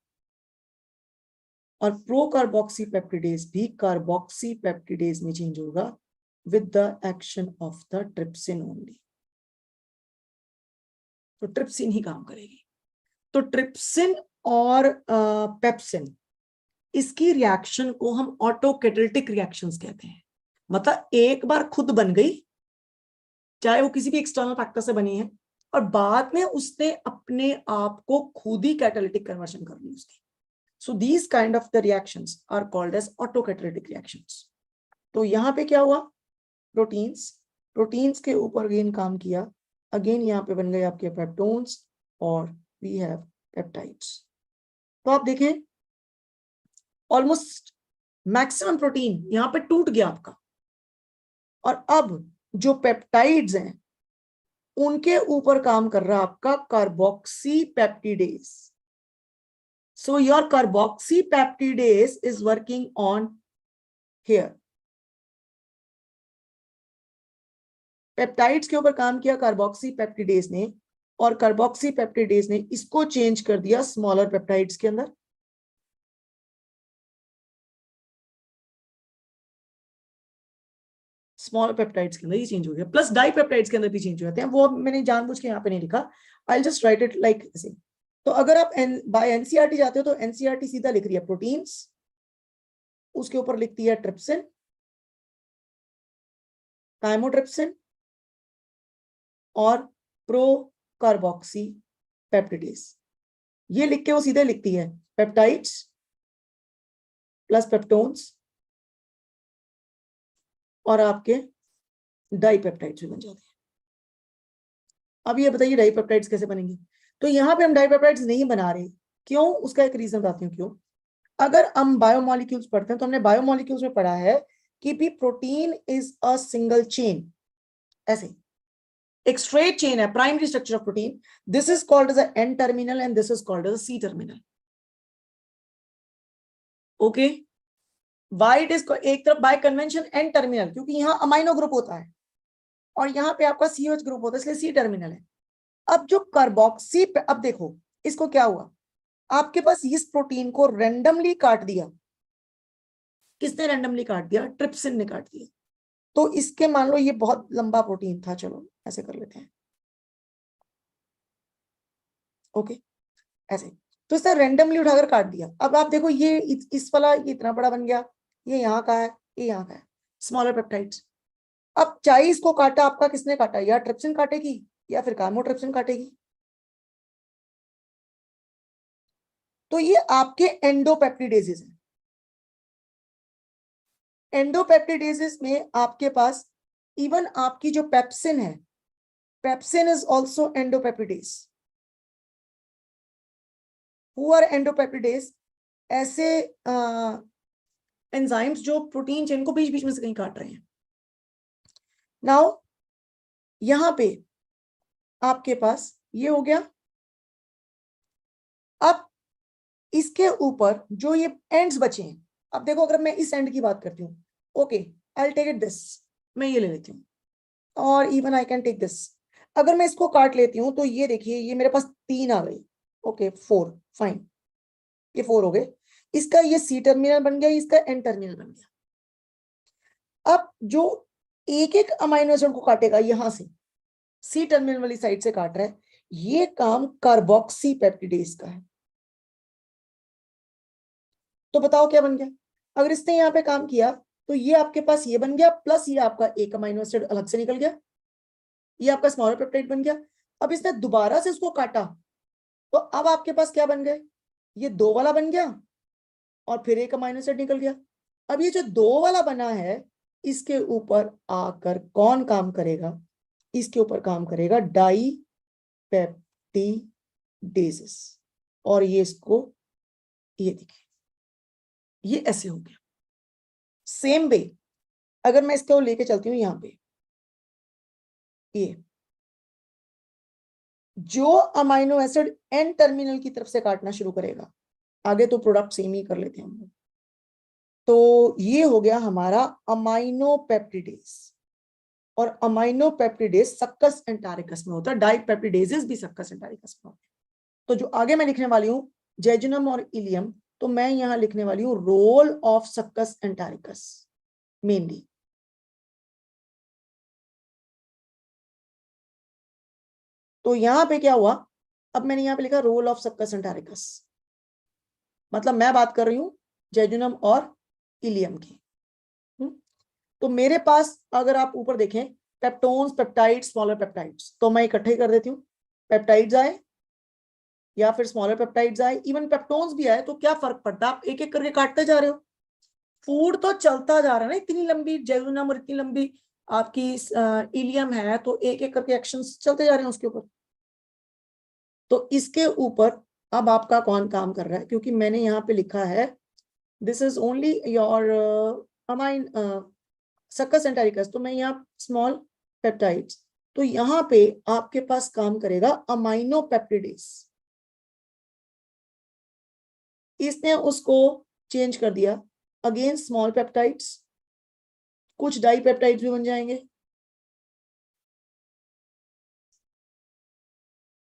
Speaker 1: और प्रोकार्बोक्सीपेप्टिडेज भी कार्बोक्सीपेप्टिडेज में चेंज होगा with the action of the trypsin only. तो ट्रिप्सिन ही काम करेगी। तो ट्रिप्सिन और पेप्सिन, इसकी रिएक्शन को हम ऑटोकैटालिटिक रिएक्शंस कहते हैं। मतलब एक बार खुद बन गई, चाहे वो किसी भी एक्सटर्नल फैक्टर से बनी है, और बाद में उसने अपने आप को खुद ही कैटालिटिक कन्वर्शन कर ली उसकी। So these kind of the reactions are called as autocatalytic reactions. तो यहाँ पे क्या हुआ? प्रोटीन्स के ऊपर अगेन काम किया, अगेन यहाँ पे बन गए आपके पेप्टोन्स और वी हैव पेप्टाइड्स। तो आप देखें ऑलमोस्ट मैक्सिमम प्रोटीन यहां पे टूट गया आपका, और अब जो पेप्टाइड्स हैं उनके ऊपर काम कर रहा है आपका carboxy peptidase. So your carboxypeptidase is working on here. Peptides के ऊपर काम किया कार्बोक्सीपेप्टिडेज ने, और कार्बोक्सीपेप्टिडेज ने इसको चेंज कर दिया स्मॉलर पेप्टाइड्स के अंदर. स्मॉल पेप्टाइड्स के अंदर ही चेंज हो गया, प्लस डाइपेप्टाइड्स के अंदर भी चेंज हो जाते हैं. वो मैंने जानबूझ के यहाँ पे नहीं लिखा, I just right it like ऐसे. तो अगर आप बाय एनसीईआरटी जाते हो तो एनसीईआरटी सीधा लिख रही है प्रोटीन्स, उसके ऊपर लिखती है ट्रिप्सिन, काइमोट्रिप्सिन और प्रो कार्बोक्सी पेप्टिडेज. ये लिख के वो सीधे लिखती है पेप्टाइड्स प्लस पेप्टोन्स और आपके डाइपेप्टाइड्स भी बन जाते हैं. अब ये बताइए डाइपेप्टाइड्स कैसे बनेंगे. तो यहां पे हम डाइपेप्टाइड्स नहीं बना रहे, क्यों? उसका एक रीजन बताती हूँ क्यों. अगर हम बायोमोलिक्यूल्स पढ़ते हैं तो हमने बायोमोलिक्यूल्स में पढ़ा है कि भी protein is a single chain, ऐसे एक स्ट्रेट चेन है primary structure of protein. This is called as N terminal and this is called as C terminal. Okay, why it is एक तरफ बाय कन्वेंशन एन टर्मिनल, क्योंकि यहाँ amino group होता है और यहाँ पे आपका COH ग्रुप होता है, इसलिए सी टर्मिनल है. अब जो कार्बोक्सी, अब देखो इसको क्या हुआ, आपके पास इस प्रोटीन को रैंडमली काट दिया. किसने रैंडमली काट दिया? ट्रिप्सिन ने काट दिया. तो इसके मान लो ये बहुत लंबा प्रोटीन था, चलो ऐसे कर लेते हैं, ओके ऐसे. तो इसने रैंडमली उठाकर काट दिया. अब आप देखो ये इस वाला ये इतना बड़ा बन गया, ये यहाँ का है, ये यहाँ का है, स्मॉलर पेप्टाइड्स. अब चाहे इसको काटा आपका, किसने काटा? या ट्रिप्सिन काटेगी या फिर काइमोट्रिप्सिन काटेगी. तो ये आपके एंडोपेप्टिडेजेस हैं. एंडोपेप्टिडेजेस में आपके पास इवन आपकी जो पेप्सिन है, pepsin is also endopeptidase. Who are endopeptidase? ऐसे एंजाइम्स जो प्रोटीन चेन को बीच बीच में से कहीं काट रहे हैं. नाउ यहां पे आपके पास ये हो गया. अब इसके ऊपर जो ये एंड्स बचे हैं, अब देखो अगर मैं इस एंड की बात करती हूँ, okay I will take it this, मैं ये ले लेती हूँ, और even I can take this. अगर मैं इसको काट लेती हूँ तो ये देखिए ये मेरे पास 3 आ गई, ओके 4, फाइन, ये 4 हो गए. इसका ये सी टर्मिनल बन गया, इसका एन टर्मिनल बन गया. अब जो एक एक अमाइनो एसिड को काटेगा, यहां से सी टर्मिनल वाली साइड से काट रहा है, ये काम कार्बोक्सी पेप्टिडेज का है. तो बताओ क्या बन गया? अगर इसने यहाँ पे काम किया तो ये आपके पास ये बन गया, प्लस ये आपका एक अमाइनो एसिड अलग से निकल गया, ये आपका स्मॉलर पेप्टाइड बन गया. अब इसने दोबारा से इसको काटा तो अब आपके पास क्या बन गए? ये 2 वाला बन गया और फिर एक अमाइनो एसिड निकल गया. अब ये जो 2 वाला बना है, इसके ऊपर आकर कौन काम करेगा? इसके ऊपर काम करेगा डाइपेप्टिडेजेस. और ये इसको, ये देखिए ये ऐसे हो गया. सेम वे अगर मैं इसको लेके चलती हूँ यहां पे, ये जो अमाइनो एसिड एन टर्मिनल की तरफ से काटना शुरू करेगा, आगे तो प्रोडक्ट सेम ही कर लेते हैं हम लोग. तो ये हो गया हमारा अमाइनो पेप्टिडेज, और अमाइनो पेप्टिडेज सक्कस एंटारिकस में होता है, डाइपेप्टिडेजेस भी सक्कस एंटारिकस में होते हैं. तो जो आगे मैं लिखने वाली हूँ जेजुनम और इलियम, तो मैं यहां लिखने वाली हूँ रोल ऑफ सक्कस एंटारिकस मेनली. तो यहां पे क्या हुआ, अब मैंने यहां पे लिखा रोल ऑफ सक्कस एंटारिकस, मतलब मैं बात कर रही हूं जेजुनम और इलियम की. तो मेरे पास अगर आप ऊपर देखें पेप्टोन्स, पेप्टाइड्स, स्मॉलर पेप्टाइड्स, तो मैं इकट्ठे कर देती हूँ. पेप्टाइड्स आए या फिर स्मॉलर पेप्टाइड्स आए, इवन पेप्टोन्स भी आए, तो क्या फर्क पड़ता है? आप एक एक करके काटते जा रहे हो, फूड तो चलता जा रहा है ना. इतनी लंबी जेजुनम और इतनी लंबी आपकी इलियम है, तो एक एक करके एक्शंस चलते जा रहे हैं उसके ऊपर. तो इसके ऊपर अब आपका कौन काम कर रहा है, क्योंकि मैंने यहाँ पे लिखा है this is only your amine succus entericus, तो मैं यहाँ स्मॉल पेप्टाइड्स, तो यहाँ पे आपके पास काम करेगा अमाइनो पेप्टिडेज। इसने उसको चेंज कर दिया, अगेन स्मॉल पेप्टाइड्स, कुछ डाई पेप्टाइड्स भी बन जाएंगे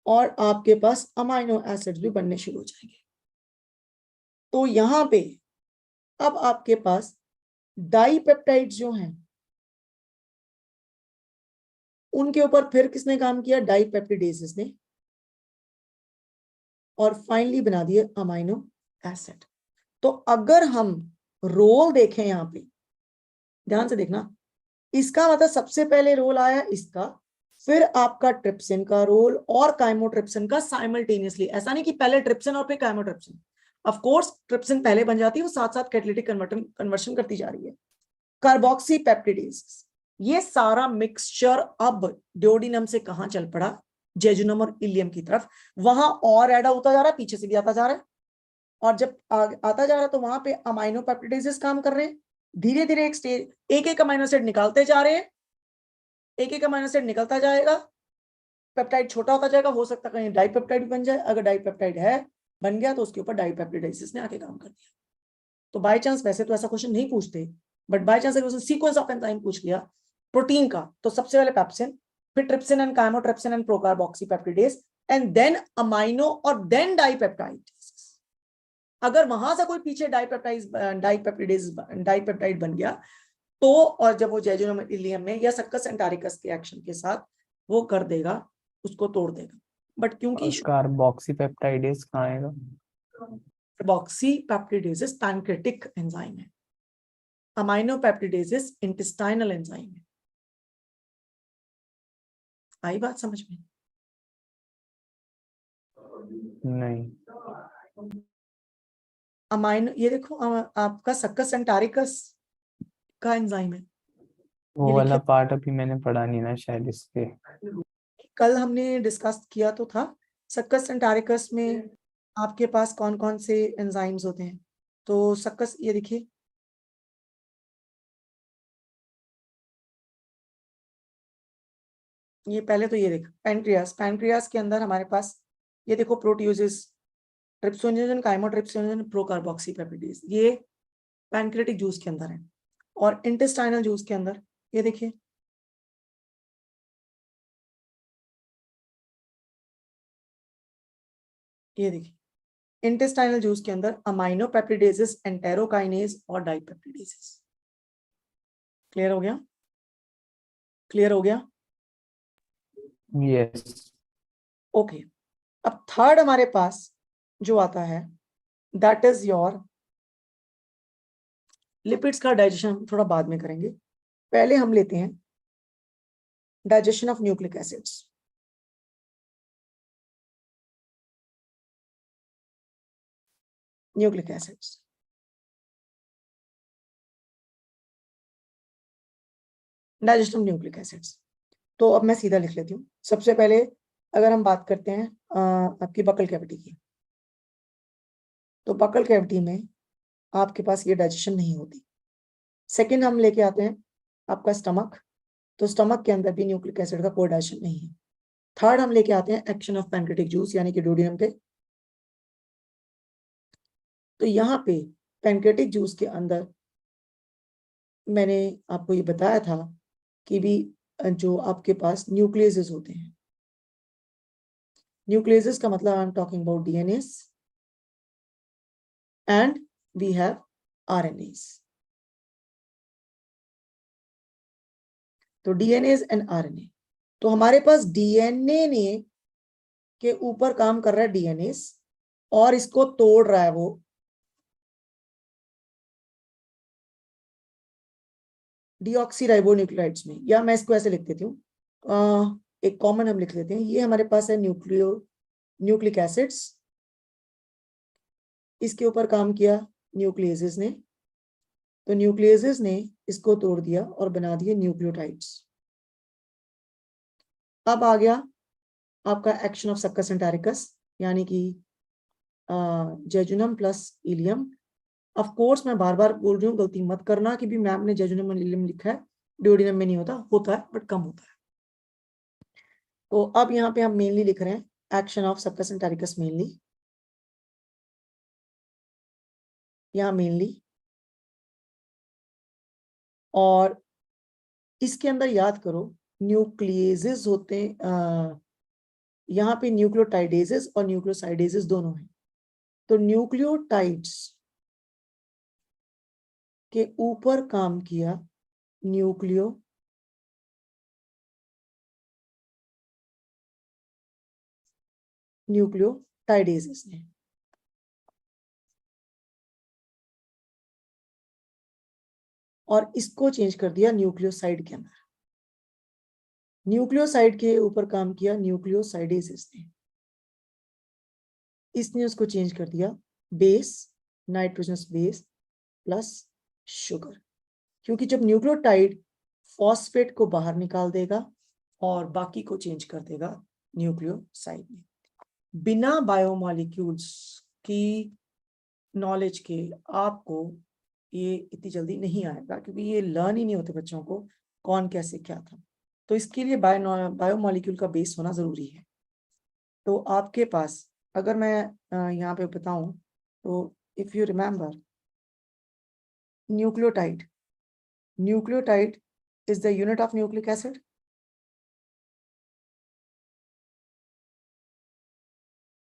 Speaker 1: और आपके पास अमाइनो एसिड्स भी बनने शुरू हो जाएंगे। तो यहां पे अब आपके पास डाई पेप्टाइड्स जो हैं उनके ऊपर फिर किसने काम किया, डाई पेप्टिडेजेस ने, और फाइनली बना दिए अमाइनो एसिड। तो अगर हम रोल देखें यहां पे ध्यान से देखना, इसका मतलब सबसे पहले रोल आया इसका, फिर आपका ट्रिप्सिन का रोल और काइमोट्रिप्सिन का साइमल्टेनियसली, ऐसा नहीं कि पहले ट्रिप्सिन और फिर काइमोट्रिप्सिन, ऑफ कोर्स ट्रिप्सिन पहले बन जाती है, वो साथ साथ कैटालिटिक कन्वर्शन करती जा रही है। कार्बोक्सी पेप्टिडेज, ये सारा मिक्सचर अब ड्यूओडेनम से कहां चल पड़ा, जेजुनम और इलियम की तरफ, वहां और ऐड होता जा रहा है, पीछे से भी आता जा रहा है, और जब आता जा रहा है तो वहां पे अमाइनो पेप्टिडेजेस काम कर रहे हैं, धीरे धीरे एक स्टेज एक एक अमाइनो एसिड निकालते जा रहे हैं, एक एक अमाइनो एसिड निकलता जाएगा, पेप्टाइड छोटा होता जाएगा, हो सकता है कहीं डाइपेप्टाइड भी बन जाए, अगर डाइपेप्टाइड है बन गया तो उसके ऊपर डाइपेप्टिडेसिस ने आके काम कर दिया। तो बाय चांस, वैसे तो ऐसा क्वेश्चन नहीं पूछते, बट बाय चांस अगर सीक्वेंस ऑफ एंजाइम पूछ लिया प्रोटीन का, तो सबसे पहले पेप्सिन, फिर trypsin and chymotrypsin and procarboxypeptidase, and then amino और देन डाइपेप्टाइड। अगर वहां से कोई पीछे डाइपेप्टाइड बन गया तो, और जब वो जेजुनम इलियम में या सक्कस एंटारिकस के एक्शन के साथ वो कर देगा, उसको तोड़ देगा। बट क्योंकि
Speaker 2: कार्बोक्सी पेप्टाइडेज कहाँ आएगा?
Speaker 1: कार्बोक्सी पेप्टिडेजेस पैनक्रेटिक एंजाइम है, अमाइनो पेप्टिडेजेस इंटेस्टाइनल एंजाइम है। आई बात समझ में?
Speaker 2: नहीं।
Speaker 1: अमाइनो, ये देखो आपका सक्कस एंटारिकस का एंजाइम है,
Speaker 2: वो
Speaker 1: ये
Speaker 2: वाला
Speaker 1: लिखे
Speaker 2: पार्ट अभी मैंने पढ़ा नहीं ना शायद इसके।
Speaker 1: कल हमने डिस्कस किया तो था। सक्कस एंटारिकस में आपके पास कौन कौन से एंजाइम्स होते हैं, तो सक्कस, ये देखिए ये पहले तो ये देख पैनक्रियास, पैनक्रियास के अंदर हमारे पास ये देखो प्रोटियोजेस, ट्रिप्सोनिजन, काइमोट्रिप्सिन, प्रोकार्बोक्सी पेप्टिडेज, ये पैनक्रेटिक जूस के अंदर है। और इंटेस्टाइनल जूस के अंदर ये देखिए, ये देखिए इंटेस्टाइनल जूस के अंदर अमाइनो पेप्टिडेजेस, एंटेरोकाइनेज और डाइपेप्टिडेजेस। क्लियर हो गया? क्लियर हो गया?
Speaker 2: यस।
Speaker 1: ओके। अब थर्ड हमारे पास जो आता है दैट इज योर लिपिड्स का डाइजेशन, हम थोड़ा बाद में करेंगे, पहले हम लेते हैं digestion of nucleic acids. Nucleic acids, digestion of nucleic acids, तो अब मैं सीधा लिख लेती हूँ। सबसे पहले अगर हम बात करते हैं आपकी बकल कैविटी की, तो बकल कैविटी में आपके पास ये डाइजेशन नहीं होती। सेकंड हम लेके आते हैं आपका स्टमक, तो स्टमक के अंदर भी न्यूक्लिक एसिड का कोई डाइजेशन नहीं है। थर्ड हम लेके आते हैं एक्शन ऑफ पैनक्रेटिक जूस यानी कि ड्यूओडेनम पे, तो यहाँ पे पैनक्रेटिक जूस के अंदर मैंने आपको ये बताया था कि भी जो आपके पास न्यूक्लियसेस होते हैं, न्यूक्लियसेस का मतलब I am talking about DNAs and we have RNAs. तो डीएनएस एंड आरएनए, तो हमारे पास डीएनए ने के ऊपर काम कर रहा है डीएनएस, और इसको तोड़ रहा है वो डीऑक्सीराइबोन्यूक्लियोटाइड्स में, या मैं इसको ऐसे लिख देती हूँ, एक कॉमन हम लिख लेते हैं, ये हमारे पास है न्यूक्लिक एसिड्स, इसके ऊपर काम किया न्यूक्लियसेस ने, तो न्यूक्लियसेस ने इसको तोड़ दिया और बना दिए न्यूक्लियोटाइड्स। अब आ गया आपका एक्शन ऑफ सक्कस एंटारिकस, यानी कि jejunum plus ileum. Of course मैं बार बार बोल रही हूँ, गलती मत करना कि भी मैम ने जेजुनम और इलियम लिखा है, डिओडिनम में नहीं होता है बट कम होता है। तो अब यहाँ पे हम मेनली लिख रहे हैं एक्शन ऑफ सबकस एंटेरिकस मेनली, यहाँ मेनली, और इसके अंदर याद करो न्यूक्लियेजेस होते हैं, यहाँ पे न्यूक्लियोटाइडेजेस और न्यूक्लियोसाइडेजेस दोनों हैं। तो न्यूक्लियोटाइड्स के ऊपर काम किया न्यूक्लियोटाइडेजेस ने, और इसको चेंज कर दिया न्यूक्लियोसाइड के अंदर। न्यूक्लियोसाइड के ऊपर काम किया न्यूक्लियोसाइडेजेस ने, इसने उसको चेंज कर दिया base, nitrogenous base plus sugar, क्योंकि जब न्यूक्लियोटाइड फॉस्फेट को बाहर निकाल देगा और बाकी को चेंज कर देगा न्यूक्लियोसाइड में। बिना बायोमॉलिक्यूल्स की नॉलेज के आपको ये इतनी जल्दी नहीं आएगा, क्योंकि ये लर्न ही नहीं होते बच्चों को कौन कैसे क्या था। तो इसके लिए बायोमॉलिक्यूल का बेस होना जरूरी है। तो आपके पास अगर मैं यहाँ पे बताऊं तो if you remember nucleotide is the unit of nucleic acid.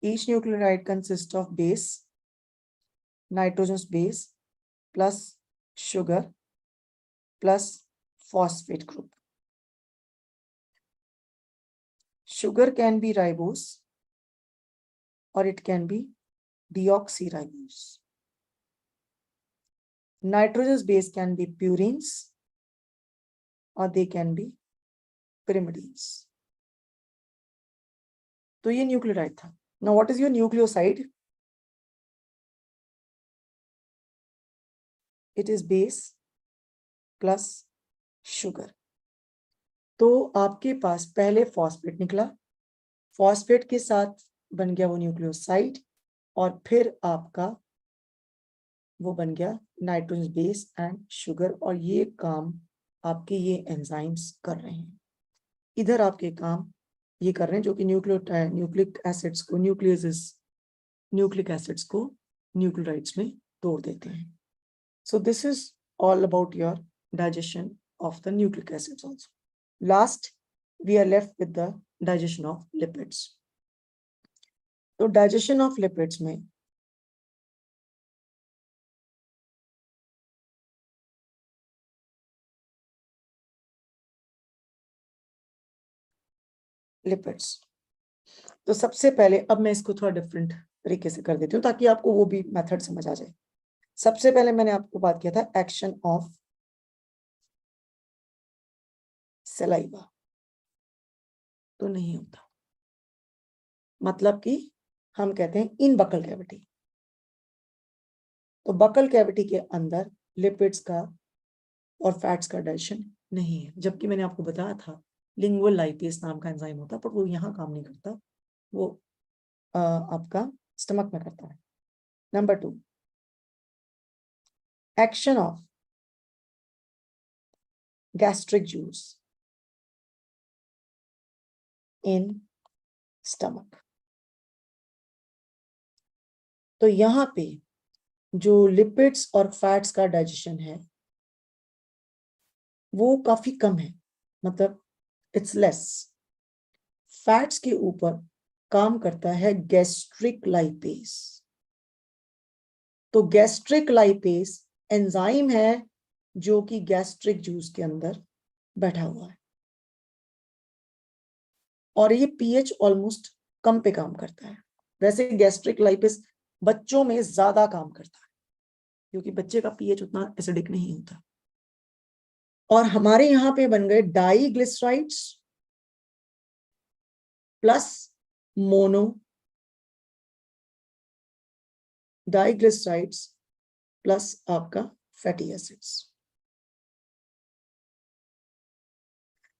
Speaker 1: Each nucleotide consists of base, nitrogenous base plus sugar plus phosphate group. Sugar can be ribose or it can be deoxyribose. Nitrogenous base can be purines or they can be pyrimidines. तो ये nucleotide था। Now what is your nucleoside? It is base plus sugar. तो आपके पास पहले phosphate निकला, phosphate के साथ बन गया वो न्यूक्लियोसाइड, और फिर आपका वो बन गया नाइट्रोजन बेस एंड शुगर, और ये काम आपके ये एंजाइम्स कर रहे हैं। इधर आपके काम ये कर रहे हैं जो कि न्यूक्लिक एसिड्स को न्यूक्लिक एसिड्स को न्यूक्लियोटाइड्स में तोड़ देते हैं। So this is all about your digestion of the nucleic acids also. Last we are left with the digestion of lipids. तो डाइजेशन ऑफ लिपिड्स में लिपिड्स, तो सबसे पहले अब मैं इसको थोड़ा डिफरेंट तरीके से कर देती हूँ ताकि आपको वो भी मेथड समझ आ जाए। सबसे पहले मैंने आपको बात किया था एक्शन ऑफ सलाइवा, तो नहीं होता, मतलब कि हम कहते हैं इन बकल कैविटी। तो बकल कैविटी के अंदर लिपिड्स का और फैट्स का डाइजेशन नहीं है, जबकि मैंने आपको बताया था लिंगुअल लाइपेज नाम का एंजाइम होता है, पर वो यहाँ काम नहीं करता, वो आपका स्टमक में करता है। Number 2, action of gastric juice in stomach. तो यहाँ पे जो लिपिड्स और फैट्स का डाइजेशन है वो काफी कम है, मतलब इट्स लेस। फैट्स के ऊपर काम करता है गैस्ट्रिक लाइपेज। तो गैस्ट्रिक लाइपेज एंजाइम है जो कि गैस्ट्रिक जूस के अंदर बैठा हुआ है, और ये पीएच ऑलमोस्ट कम पे काम करता है। वैसे गैस्ट्रिक लाइपेज बच्चों में ज्यादा काम करता है क्योंकि बच्चे का पीएच उतना एसिडिक नहीं होता। और हमारे यहाँ पे बन गए diglycerides plus mono diglycerides plus आपका फैटी एसिड्स।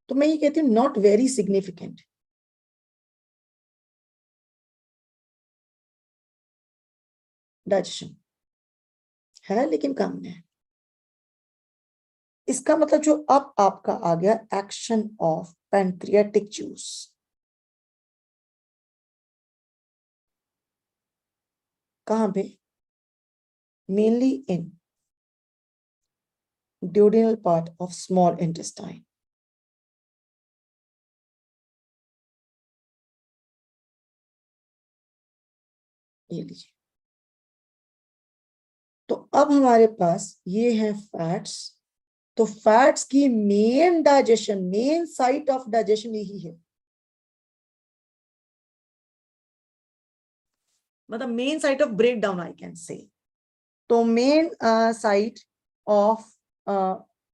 Speaker 1: तो मैं ये कहती हूँ नॉट वेरी सिग्निफिकेंट, डाइजेशन है लेकिन कम में है। इसका मतलब जो अब आपका आ गया एक्शन ऑफ पैनक्रियाटिक जूस, कहां पे? Mainly in duodenal part of small intestine. ये लीजिए। तो अब हमारे पास ये है फैट्स। तो फैट्स की main digestion, main site of digestion यही है, मतलब main site of break down I can say. तो main site of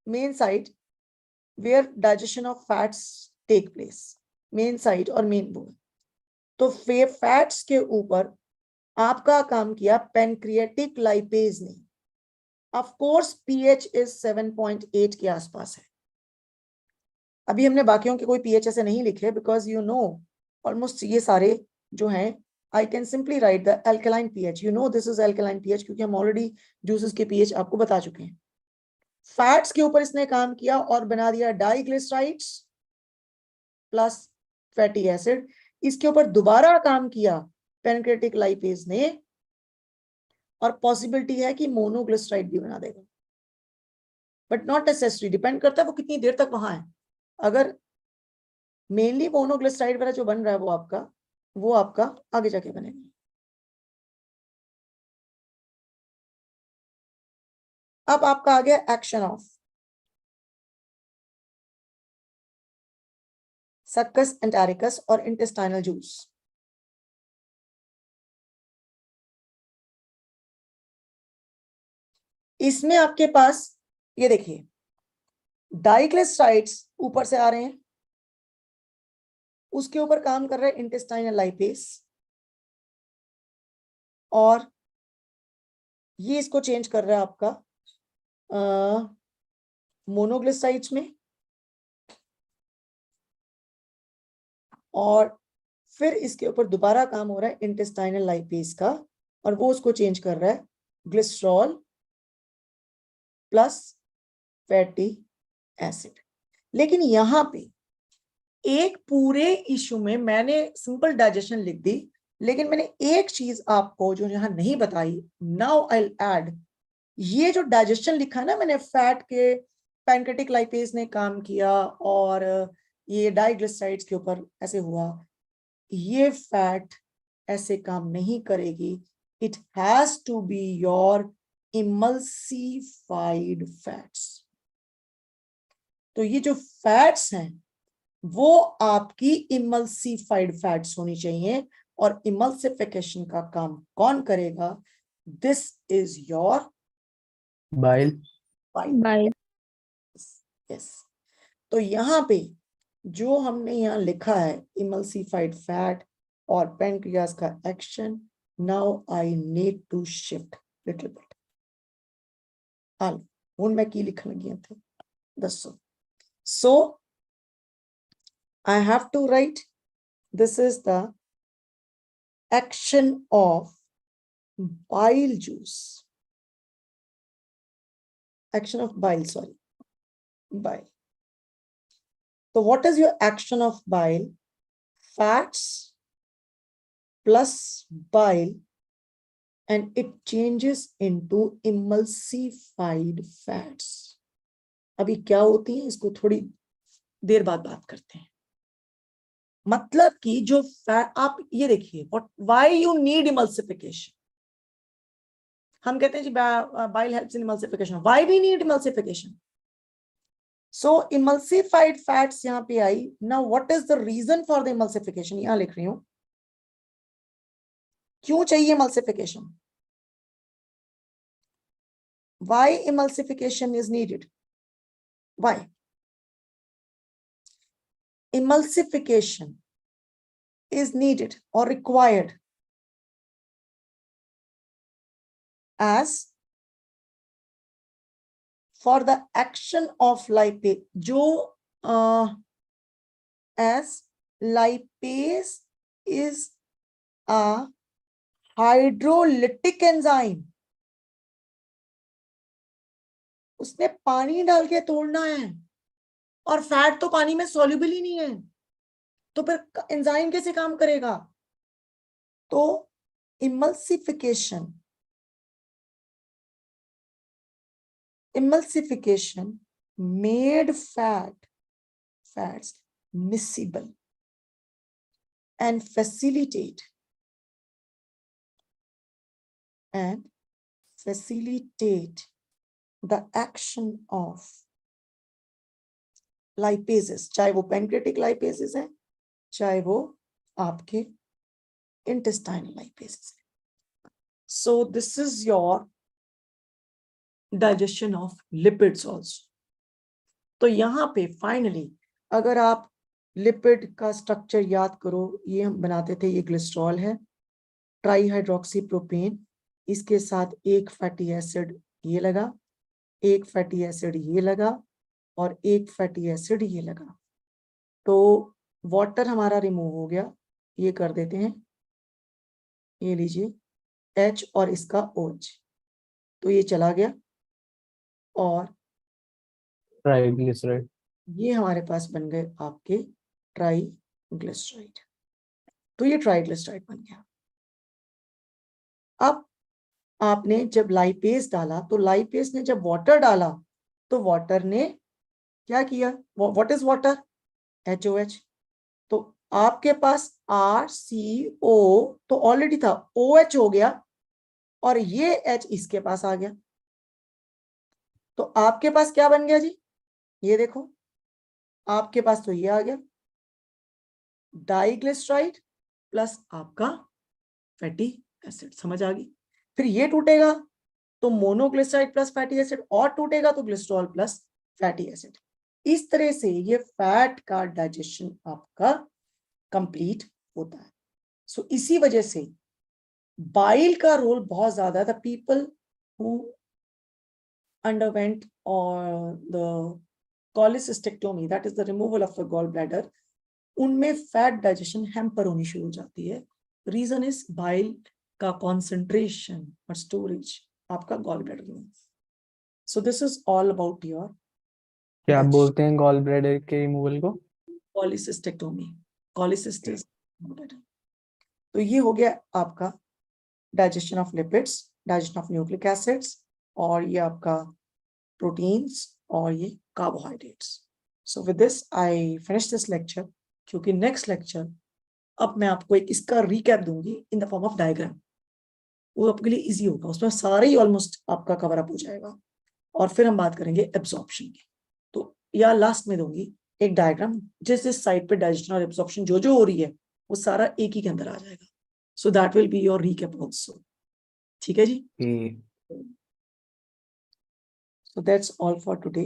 Speaker 1: main site where digestion of fats take place, main site और मेन बोन। तो fats के ऊपर आपका काम किया पैनक्रियाटिक लाइपेज ने। ऑफ कोर्स पीएच इज 7.8 के आसपास है। अभी हमने बाकियों के कोई पीएच ऐसे नहीं लिखे बिकॉज यू नो ऑलमोस्ट ये सारे जो हैं I can simply write the alkaline pH, you know this is alkaline pH क्योंकि हम ऑलरेडी जूसेस के पीएच आपको बता चुके हैं। फैट्स के ऊपर इसने काम किया और बना दिया डाइग्लिसराइड्स प्लस फैटी एसिड। इसके ऊपर दोबारा काम किया पैनक्रियाटिक लाइपेज ने और पॉसिबिलिटी है कि मोनोग्लिसराइड भी बना देगा, बट नॉट नेसेसरी, डिपेंड करता है वो कितनी देर तक वहां है। अगर मेनली मोनोग्लिसराइड वाला जो बन रहा है वो आपका आगे जाके बनेगा। अब आपका आ गया एक्शन ऑफ सक्कस एंटेरिकस और इंटेस्टाइनल जूस। इसमें आपके पास ये देखिए डाइग्लिसराइड्स ऊपर से आ रहे हैं, उसके ऊपर काम कर रहा है इंटेस्टाइनल लाइपेज और ये इसको चेंज कर रहा है आपका मोनोग्लिसराइड्स में, और फिर इसके ऊपर दोबारा काम हो रहा है इंटेस्टाइनल लाइपेज का और वो उसको चेंज कर रहा है ग्लिसरॉल प्लस फैटी एसिड। लेकिन यहां पे एक पूरे इशू में मैंने सिंपल डाइजेशन लिख दी, लेकिन मैंने एक चीज आपको जो यहां नहीं बताई, नाउ आई विल ऐड, ये जो डाइजेशन लिखा है ना मैंने, फैट के पैनक्रियाटिक लाइपेज ने काम किया और ये डाइग्लिसराइड्स के ऊपर ऐसे हुआ, ये फैट ऐसे काम नहीं करेगी। It has to be your emulsified fats. तो ये जो फैट्स हैं वो आपकी इमल्सिफाइड फैट्स होनी चाहिए, और इमल्सिफिकेशन का काम कौन करेगा? This is your
Speaker 2: bile.
Speaker 3: Bile.
Speaker 1: Yes. तो यहां पे जो हमने यहां लिखा है इमल्सिफाइड फैट और पैनक्रियास का action, now I need to shift little bit. हाल हूं मैं की लिखन लगी थे दसो। सो I have to write, this is the action of bile juice, action of bile, sorry, bile. So what is your action of bile? Fats plus bile, and it changes into emulsified fats. अभी क्या होती है इसको थोड़ी देर बाद बात करते हैं। मतलब कि जो फैट, आप ये देखिए, व्हाई यू नीड इमल्सिफिकेशन। हम कहते हैं जी bile helps in emulsification, why we need emulsification? So emulsified fats यहां पे आई। Now what is the reason for the emulsification? यहां लिख रही हूं क्यों चाहिए emulsification, why emulsification is needed, why emulsification is needed or required as for the action of lipase, जो as lipase is a hydrolytic enzyme, उसने पानी डाल के तोड़ना है और फैट तो पानी में सॉल्युबल ही नहीं है, तो फिर एंजाइम कैसे काम करेगा? तो emulsification made fats miscible and facilitate the action of lipases, चाहे वो पैंक्रियाटिक लाइपेसेस है, चाहे वो आपके intestinal lipases है. So this is your digestion of lipids also. तो यहाँ पे फाइनली अगर आप लिपिड का स्ट्रक्चर याद करो, ये हम बनाते थे, ये ग्लिसरॉल है, ट्राईहाइड्रोक्सी प्रोपेन, इसके साथ एक फैटी एसिड ये लगा, एक फैटी एसिड ये लगा और एक फैटी एसिड ये लगा. तो वाटर हमारा रिमूव हो गया, ये कर देते हैं, ये लीजिए H और इसका OH, तो ये चला गया और
Speaker 2: ट्राइग्लिसराइड,
Speaker 1: ये हमारे पास बन गए आपके ट्राइग्लिसराइड. तो ये ट्राइग्लिसराइड बन गया. अब आपने जब लाइपेज डाला, तो लाइपेज ने जब वाटर डाला, तो वाटर ने क्या किया? What is water? HOH. तो आपके पास RCO तो ऑलरेडी था, OH हो गया और ये H इसके पास आ गया. तो आपके पास क्या बन गया जी? ये देखो, आपके पास तो ये आ गया डाइग्लिसराइड प्लस आपका फैटी एसिड. समझ आ गई? फिर ये टूटेगा तो मोनोग्लिसराइड प्लस फैटी एसिड, और टूटेगा तो ग्लिसरॉल प्लस फैटी एसिड. इस तरह से ये फैट का डाइजेशन आपका कंप्लीट होता है. सो इसी वजह से बाइल का रोल बहुत ज्यादा. The people who underwent or the cholecystectomy, that is the removal of the gallbladder, उनमें फैट डाइजेशन हैम्पर होनी शुरू हो जाती है. रीजन इज बाइल का कॉन्सेंट्रेशन और स्टोरेज आपका गॉल ब्लैडर में. सो this is all about your
Speaker 2: क्या बोलते हैं गॉल ब्लैडर के रिमूवल को?
Speaker 1: cholecystectomy. cholecystectomy is gallbladder. तो ये हो गया आपका digestion of lipids, digestion of nucleic acids, और ये आपका प्रोटीन्स और ये carbohydrates. So with this I finish this lecture, क्योंकि नेक्स्ट लेक्चर अब मैं आपको एक इसका रिकैप दूंगी in the form of diagram. वो आपके लिए इजी होगा, उसमें सारे ही ऑलमोस्ट आपका कवर अप हो जाएगा. और फिर हम बात करेंगे एब्जॉर्प्शन की. तो या लास्ट में दूंगी एक डायग्राम, जिस जिस साइड पे डाइजेशन और एब्जॉर्प्शन जो हो रही है वो सारा एक ही के अंदर आ जाएगा. So that will be your recap also. ठीक है जी?
Speaker 2: कि
Speaker 1: So that's all for today.